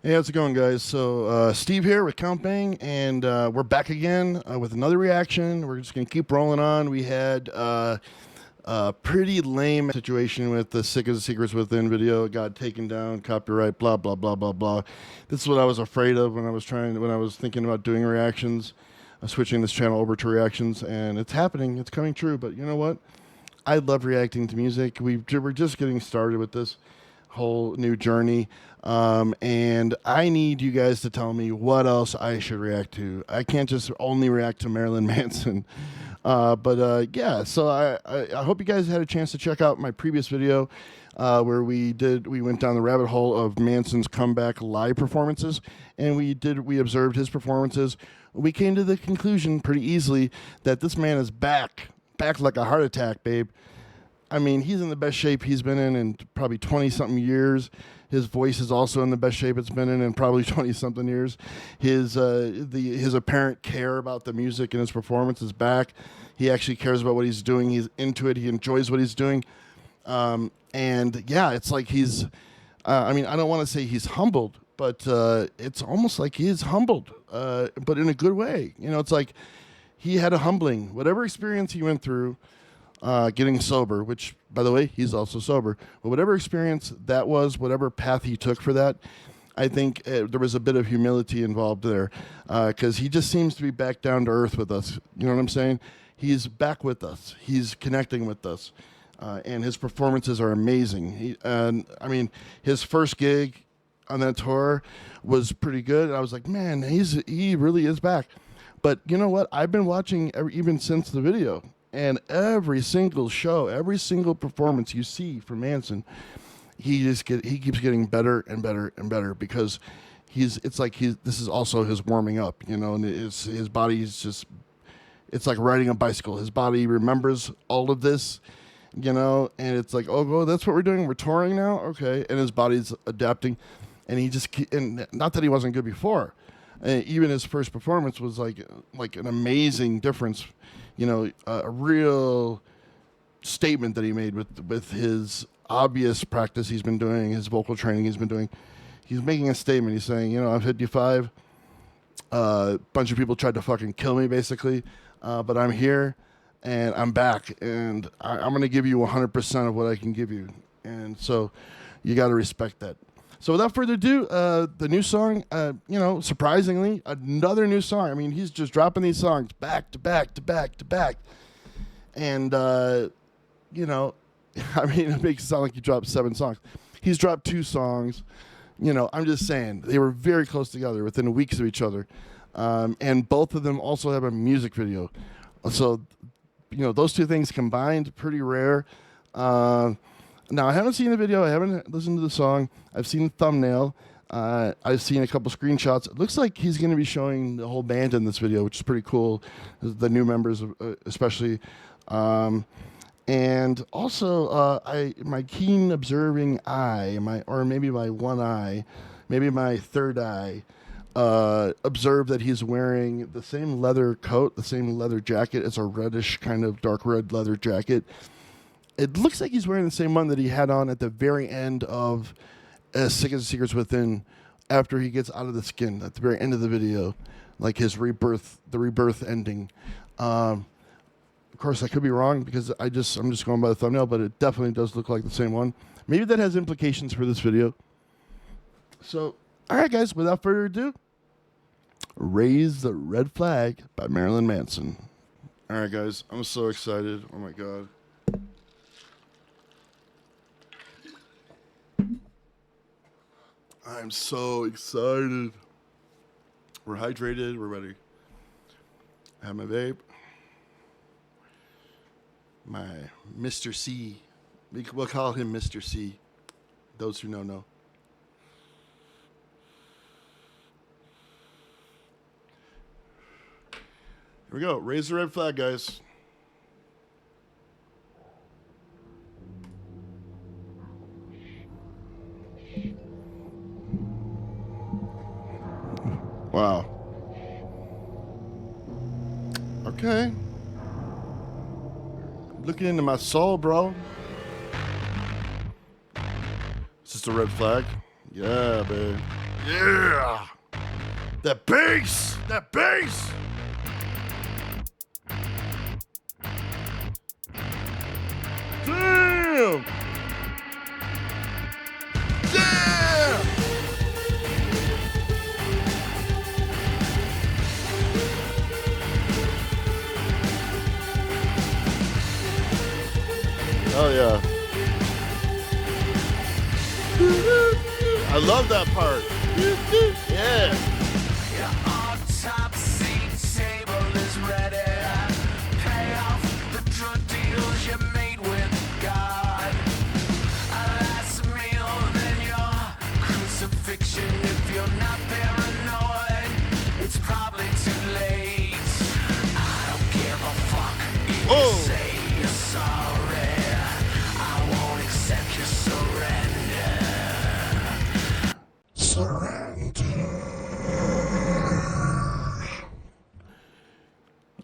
Hey, how's it going, guys? So, Steve here with Count Bang, and we're back again with another reaction. We're just going to keep rolling on. We had a pretty lame situation with the Sick as the Secrets Within video. It got taken down, copyright, blah, blah, blah, blah, blah. This is what I was afraid of when I was thinking about doing reactions, switching this channel over to reactions, and it's happening. It's coming true, but you know what? I love reacting to music. We're just getting started with this whole new journey. And I need you guys to tell me what else I should react to. I can't just only react to Marilyn Manson. Yeah, so I hope you guys had a chance to check out my previous video where we went down the rabbit hole of Manson's comeback live performances, and we observed his performances. We came to the conclusion pretty easily that this man is back like a heart attack, babe. I mean, he's in the best shape he's been in probably 20-something years. His voice is also in the best shape it's been in probably 20-something years. His apparent care about the music and his performance is back. He actually cares about what he's doing. He's into it. He enjoys what he's doing. And yeah, it's like he's, I mean, I don't want to say he's humbled, but it's almost like he is humbled, but in a good way. You know, it's like he had a humbling, whatever experience he went through, getting sober, which, by the way, he's also sober. But whatever experience that was, whatever path he took for that, I think there was a bit of humility involved there, because he just seems to be back down to earth with us. You know what I'm saying? He's back with us. He's connecting with us, and his performances are amazing. I mean, his first gig on that tour was pretty good. I was like, man, he really is back. But you know what? I've been watching even since the video. And every single show, every single performance you see from Manson, he keeps getting better and better and better, because this is also his warming up, you know, and his body is just, it's like riding a bicycle. His body remembers all of this, you know, and it's like, oh, that's what we're doing. We're touring now, okay, and his body's adapting, and and not that he wasn't good before. Even his first performance was like an amazing difference, you know, a real statement that he made with his obvious practice he's been doing, his vocal training he's been doing. He's making a statement. He's saying, you know, I'm 55. A bunch of people tried to fucking kill me, basically, but I'm here and I'm back, and I'm going to give you 100% of what I can give you. And so you got to respect that. So without further ado, the new song, you know, surprisingly, another new song. I mean, he's just dropping these songs back to back to back to back. And, you know, I mean, it makes it sound like he dropped 7 songs. He's dropped 2 songs. You know, I'm just saying, they were very close together, within weeks of each other. And both of them also have a music video. So, you know, those 2 things combined, pretty rare. Now, I haven't seen the video. I haven't listened to the song. I've seen the thumbnail. I've seen a couple screenshots. It looks like he's going to be showing the whole band in this video, which is pretty cool, the new members especially. And also, my keen observing eye, or maybe my one eye, maybe my third eye, observed that he's wearing the same leather coat, the same leather jacket. It's a reddish, kind of dark red leather jacket. It looks like he's wearing the same one that he had on at the very end of Sick as the Secrets Within, after he gets out of the skin, at the very end of the video, like his rebirth, the rebirth ending. Of course, I could be wrong, because I'm just going by the thumbnail, but it definitely does look like the same one. Maybe that has implications for this video. So, all right, guys, without further ado, Raise the Red Flag by Marilyn Manson. All right, guys, I'm so excited. Oh, my God. I'm so excited. We're hydrated. We're ready. I have my vape. My Mr. C. We'll call him Mr. C. Those who know. Here we go. Raise the red flag, guys. Wow. Okay. Looking into my soul, bro. Is this a red flag? Yeah, babe. Yeah. That bass. That bass. Damn. Damn. Oh yeah. I love that part. Yeah. Your autopsy table is ready. Pay off the drug deals you made with God. A last meal, then your crucifixion. If you're not paranoid, it's probably too late. I don't give a fuck if you say you're sorry. I won't accept your surrender.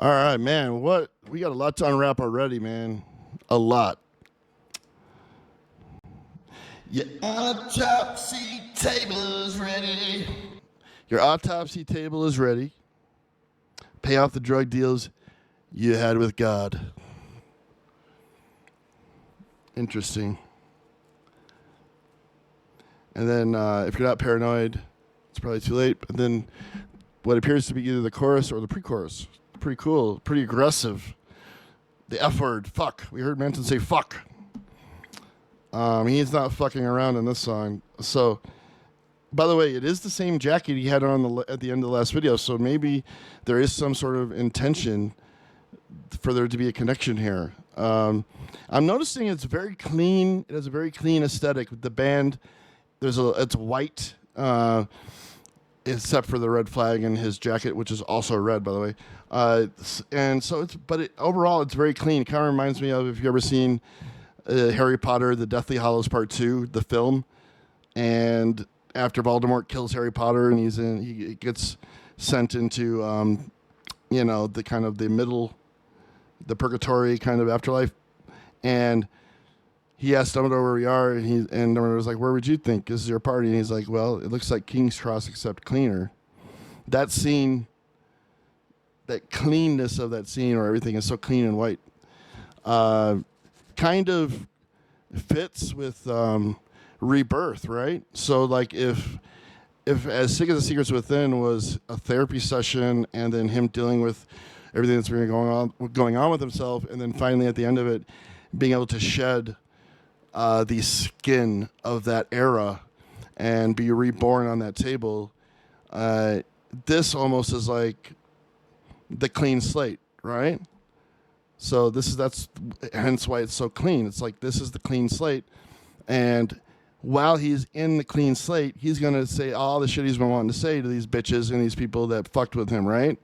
All right, man. What we got a lot to unwrap already, man. A lot. Your autopsy table is ready. Your autopsy table is ready. Pay off the drug deals you had with God. Interesting. And then if you're not paranoid, it's probably too late. But then what appears to be either the chorus or the pre-chorus. Pretty cool. Pretty aggressive. The F word. Fuck. We heard Manson say fuck. He's not fucking around in this song. So, by the way, it is the same jacket he had on at the end of the last video. So maybe there is some sort of intention for there to be a connection here. I'm noticing it's very clean. It has a very clean aesthetic. The band... it's white, except for the red flag in his jacket, which is also red, by the way. And so overall, it's very clean. It kind of reminds me of, if you've ever seen Harry Potter, The Deathly Hallows Part 2, the film. And after Voldemort kills Harry Potter and he gets sent into, the purgatory kind of afterlife. And he asked Dumbledore where we are, and Dumbledore was like, "Where would you think? This is your party." And he's like, "Well, it looks like King's Cross except cleaner." That scene, that cleanness of that scene, where everything is so clean and white, kind of fits with Rebirth, right? So, like, if As Sick as the Secrets Within was a therapy session, and then him dealing with everything that's been going on with himself, and then finally at the end of it, being able to shed the skin of that era and be reborn on that table. This almost is like the clean slate, right? So that's hence why it's so clean. It's like, this is the clean slate. And while he's in the clean slate, he's going to say all the shit he's been wanting to say to these bitches and these people that fucked with him, right?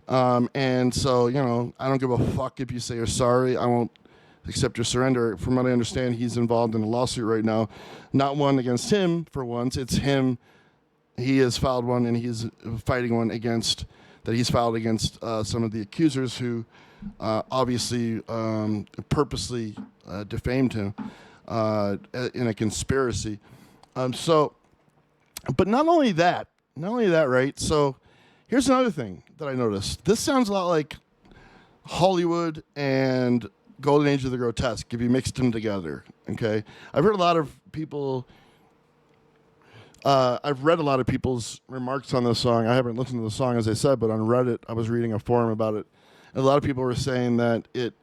And so, I don't give a fuck if you say you're sorry. I won't accept your surrender. From what I understand, he's involved in a lawsuit right now. Not one against him, for once. It's him. He has filed one, and he's fighting one he's filed against some of the accusers who obviously purposely defamed him in a conspiracy. But not only that, right? So here's another thing that I noticed. This sounds a lot like Hollywood and Golden Age of the Grotesque if you mixed them together. Okay, I've heard a lot of people. I've read a lot of people's remarks on this song. I haven't listened to the song, as I said, but on Reddit, I was reading a forum about it. And a lot of people were saying that it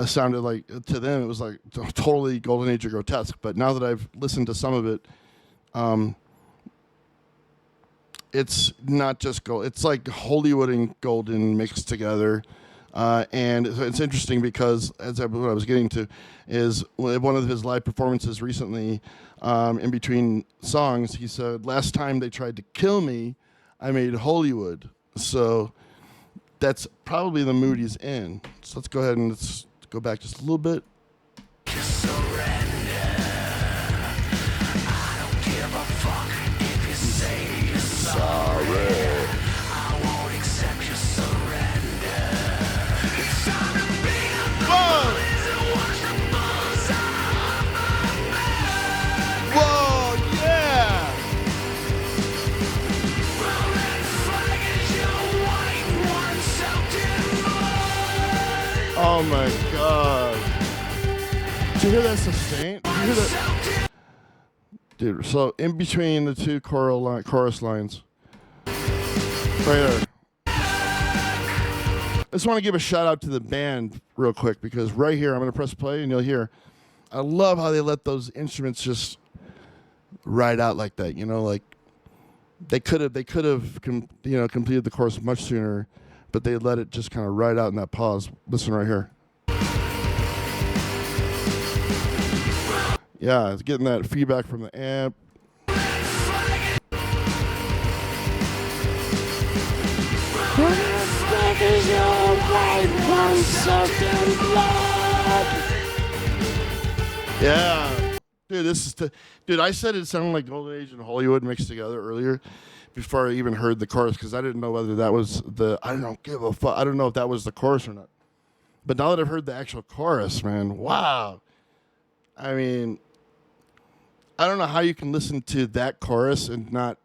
sounded like, to them, it was like totally Golden Age of Grotesque. But now that I've listened to some of it, it's not just gold. It's like Hollywood and Golden mixed together. And it's interesting because, what I was getting to is one of his live performances recently, in between songs, he said, "Last time they tried to kill me, I made Hollywood." So that's probably the mood he's in. So let's go ahead and let's go back just a little bit. Sorry. Whoa, yeah! my God. Did you hear that sustain? Did you hear that? Dude, so in between the two chorus lines. Right there. I just want to give a shout out to the band real quick because right here, I'm going to press play and you'll hear. I love how they let those instruments just ride out like that. You know, like they could have completed the chorus much sooner, but they let it just kind of ride out in that pause. Listen right here. Yeah, it's getting that feedback from the amp. Yeah. Dude, dude, I said it sounded like Golden Age and Hollywood mixed together earlier before I even heard the chorus because I didn't know whether that was I don't give a fuck. I don't know if that was the chorus or not. But now that I've heard the actual chorus, man, wow. I mean, I don't know how you can listen to that chorus and not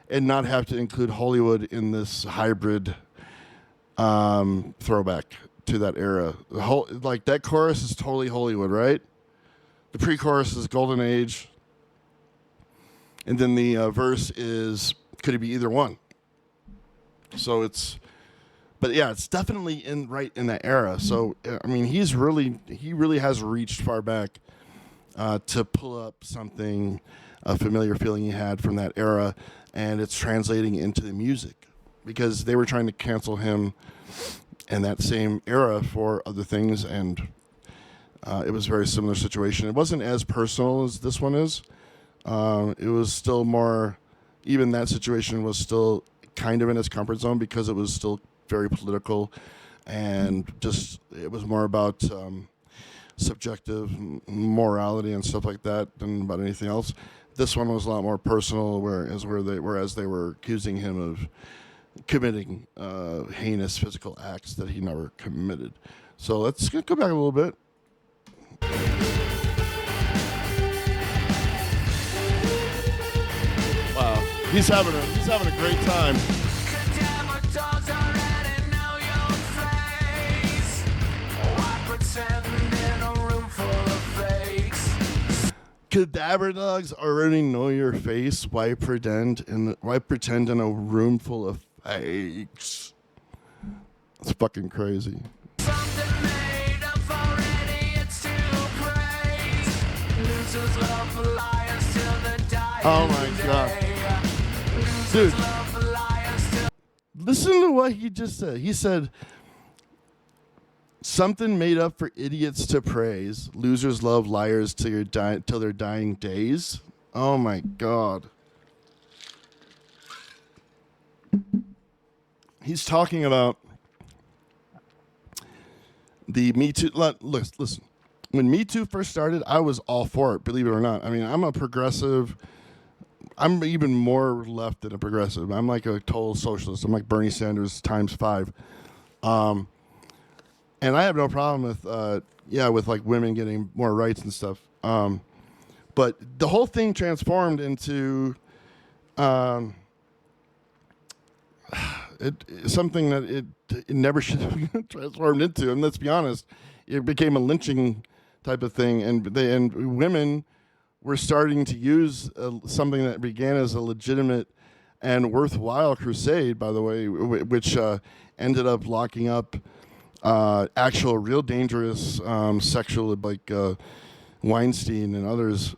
have to include Hollywood in this hybrid throwback to that era. Like that chorus is totally Hollywood, right? The pre-chorus is Golden Age, and then the verse could it be either one? So but yeah, it's definitely right in that era. So I mean, he really has reached far back to pull up something, a familiar feeling he had from that era, and it's translating into the music because they were trying to cancel him in that same era for other things, and it was a very similar situation. It wasn't as personal as this one is. It was still more, even that situation was still kind of in its comfort zone because it was still very political, and just it was more about subjective morality and stuff like that than about anything else. This one was a lot more personal, whereas they were accusing him of committing heinous physical acts that he never committed. So let's go back a little bit. Wow, he's having a great time. Cadaver dogs already know your face. Why pretend in a room full of fakes? It's fucking crazy. Oh my God. Dude, listen to what he just said. He said, something made up for idiots to praise. Losers love liars till their dying days. Oh my God. He's talking about the Me Too. Listen, when Me Too first started, I was all for it, believe it or not. I mean, I'm a progressive. I'm even more left than a progressive. I'm like a total socialist. I'm like Bernie Sanders times 5. And I have no problem with like women getting more rights and stuff. But the whole thing transformed into something that it never should have transformed into. And let's be honest, it became a lynching type of thing, and women were starting to use something that began as a legitimate and worthwhile crusade, by the way, which ended up locking up actual real dangerous sexual, like Weinstein and others.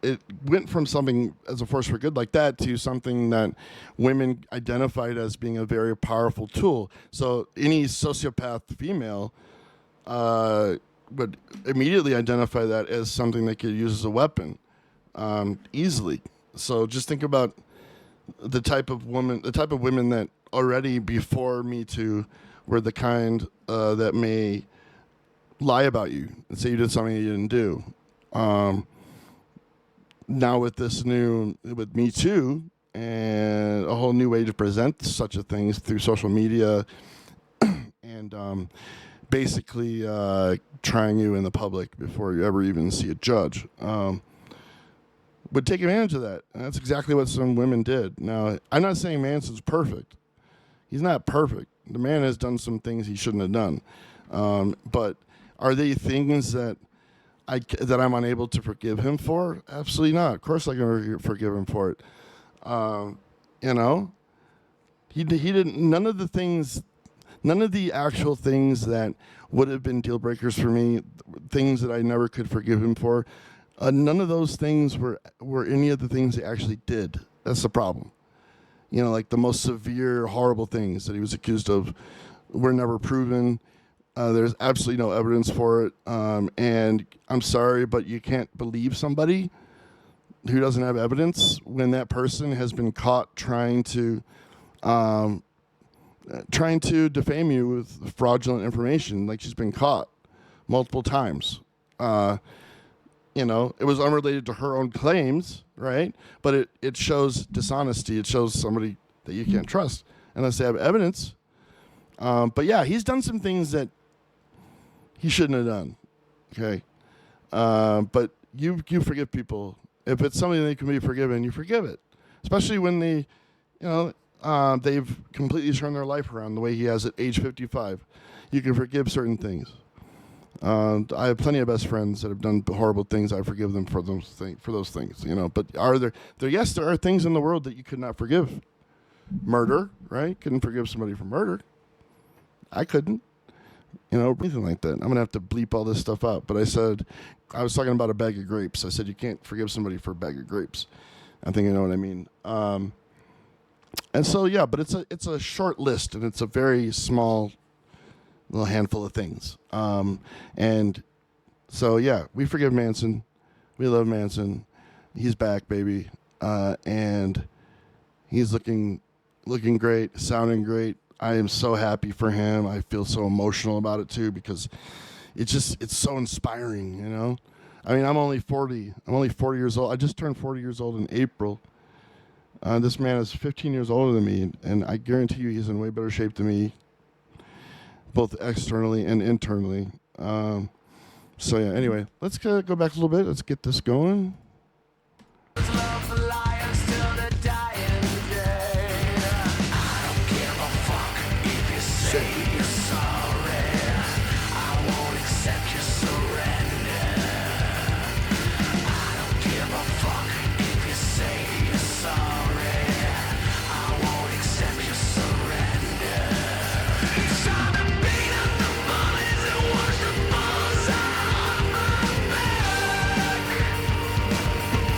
It went from something as a force for good like that to something that women identified as being a very powerful tool. So any sociopath female would immediately identify that as something they could use as a weapon easily. So just think about the type of women that already before Me Too were the kind that may lie about you and say you did something you didn't do. Now with Me Too and a whole new way to present such a thing through social media and basically trying you in the public before you ever even see a judge, would take advantage of that. And that's exactly what some women did. Now, I'm not saying Manson's perfect. He's not perfect. The man has done some things he shouldn't have done. But are they things that I'm unable to forgive him for? Absolutely not. Of course, I can forgive him for it. You know, he didn't. None of the actual things that would have been deal breakers for me, things that I never could forgive him for. None of those things were any of the things he actually did. That's the problem. You know, like the most severe, horrible things that he was accused of were never proven. There's absolutely no evidence for it. And I'm sorry, but you can't believe somebody who doesn't have evidence when that person has been caught trying to defame you with fraudulent information. Like, she's been caught multiple times. You know, it was unrelated to her own claims, right? But it shows dishonesty. It shows somebody that you can't trust unless they have evidence. But yeah, he's done some things that he shouldn't have done. Okay. But you forgive people. If it's something that can be forgiven, you forgive it. Especially when they've completely turned their life around the way he has at age 55. You can forgive certain things. I have plenty of best friends that have done horrible things. I forgive them for those things, you know. But there are things in the world that you could not forgive. Murder, right? Couldn't forgive somebody for murder. I couldn't, you know, anything like that. I'm gonna have to bleep all this stuff out. But I was talking about a bag of grapes. I said you can't forgive somebody for a bag of grapes. I think you know what I mean. And so yeah, but it's a short list, and it's a very small little handful of things. And so yeah, we forgive Manson. We love Manson. He's back, baby. And he's looking great, sounding great. I am so happy for him. I feel so emotional about it too, because it's so inspiring, you know? I mean, I'm only 40. I'm only 40 years old. I just turned 40 years old in April. This man is 15 years older than me, and I guarantee you he's in way better shape than me, both externally and internally. So yeah, anyway, let's go back a little bit. Let's get this going.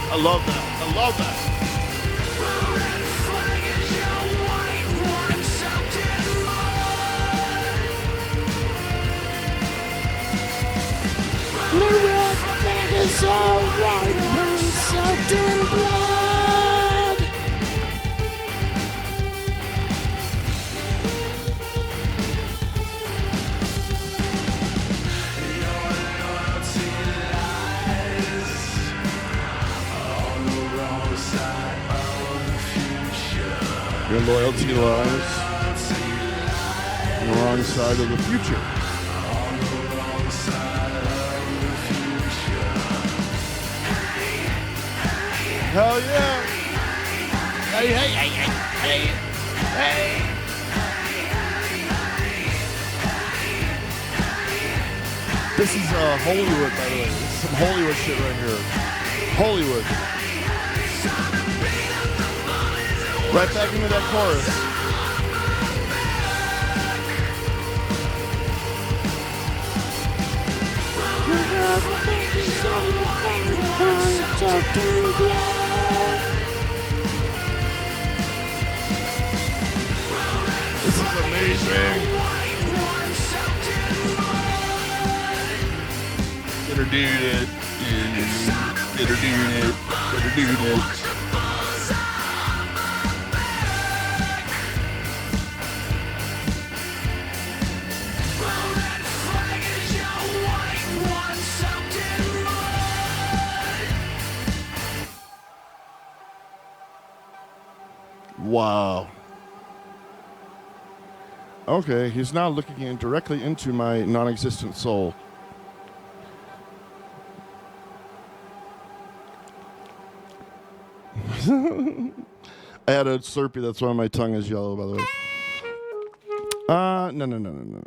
I love that. I love that. The red flag is alright when soaked in blood. Your loyalty lies on the wrong side of the future. Hell yeah! Hey, hey, hey, hey, hey, hey! This is Hollywood, by the way. This is some Hollywood shit right here. Hollywood. Right back into that chorus. This is amazing. Introduce it. Wow. Okay, he's now looking directly into my non-existent soul. I had a Slurpee, that's why my tongue is yellow, by the way. No.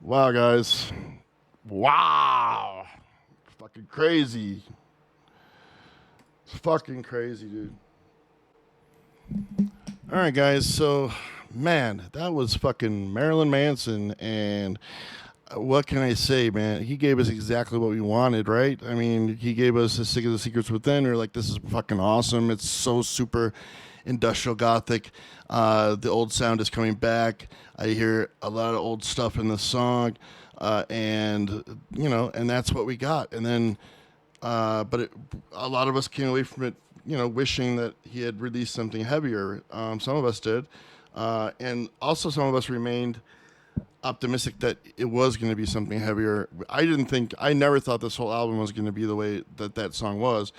Wow, guys. Wow. Fucking crazy. It's fucking crazy, dude. All right, guys. So, man, that was fucking Marilyn Manson. And what can I say, man? He gave us exactly what we wanted, right? I mean, he gave us the Sick of the Secrets Within. We're like, this is fucking awesome. It's so super industrial gothic. The old sound is coming back. I hear a lot of old stuff in the song. And, you know, and that's what we got. And then, a lot of us came away from it, you know, wishing that he had released something heavier. Some of us did. And also some of us remained optimistic that it was going to be something heavier. I never thought this whole album was going to be the way that song was.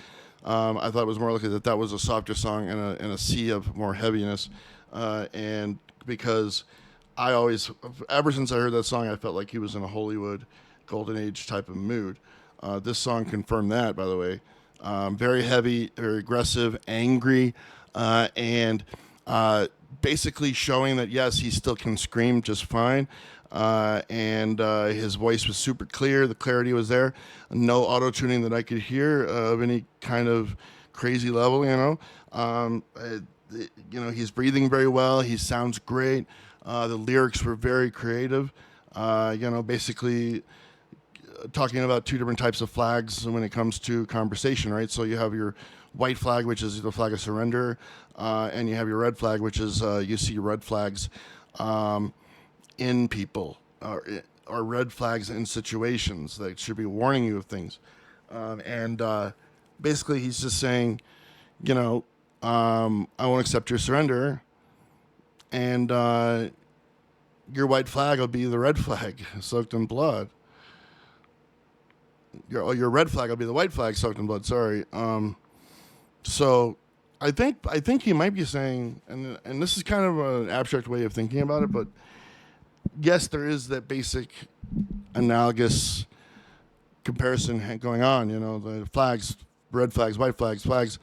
I thought it was more likely that was a softer song and a sea of more heaviness. And because ever since I heard that song, I felt like he was in a Hollywood golden age type of mood. This song confirmed that, by the way. Very heavy, very aggressive, angry, and basically showing that, yes, he still can scream just fine. And his voice was super clear. The clarity was there. No auto-tuning that I could hear of any kind of crazy level, you know. He's breathing very well. He sounds great. The lyrics were very creative. Basically talking about two different types of flags when it comes to conversation, right? So you have your white flag, which is the flag of surrender, and you have your red flag, which is you see red flags in people or red flags in situations that should be warning you of things. Basically, he's just saying, you know, I won't accept your surrender, and your white flag will be the red flag soaked in blood. Your red flag will be the white flag soaked in blood. Sorry. So I think he might be saying, and this is kind of an abstract way of thinking about it, but yes, there is that basic analogous comparison going on. You know, the flags, red flags, white flags,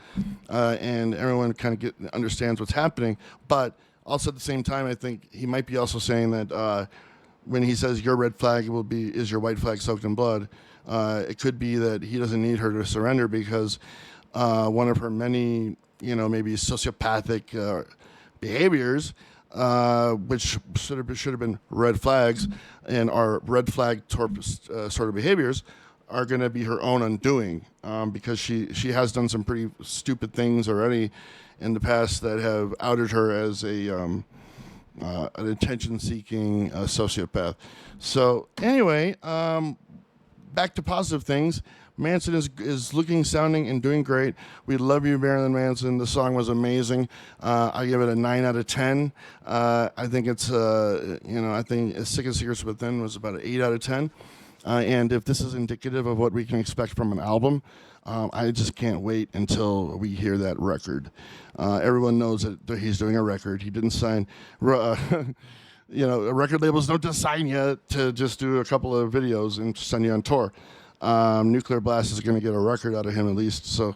and everyone kind of understands what's happening. But also at the same time, I think he might be also saying that when he says your red flag is your white flag soaked in blood, it could be that he doesn't need her to surrender because one of her many, you know, maybe sociopathic behaviors, which should have been red flags, and are red flag sort of behaviors, are going to be her own undoing, because she has done some pretty stupid things already in the past that have outed her as an attention-seeking sociopath. So anyway, back to positive things. Manson is looking, sounding, and doing great. We love you, Marilyn Manson. The song was amazing. I give it a 9 out of 10. I think it's, I think Sick of Secrets Within was about an 8 out of 10. And if this is indicative of what we can expect from an album, I just can't wait until we hear that record. Everyone knows that he's doing a record. He didn't sign, record labels don't just sign you to just do a couple of videos and send you on tour. Nuclear Blast is going to get a record out of him at least. So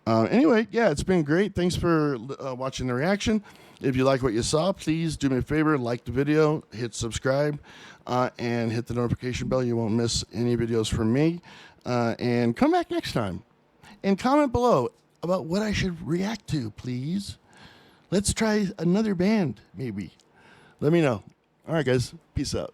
anyway, yeah, it's been great. Thanks for watching the reaction. If you like what you saw, please do me a favor, like the video, hit subscribe, and hit the notification bell. You won't miss any videos from me. And come back next time. And comment below about what I should react to, please. Let's try another band, maybe. Let me know. All right, guys. Peace out.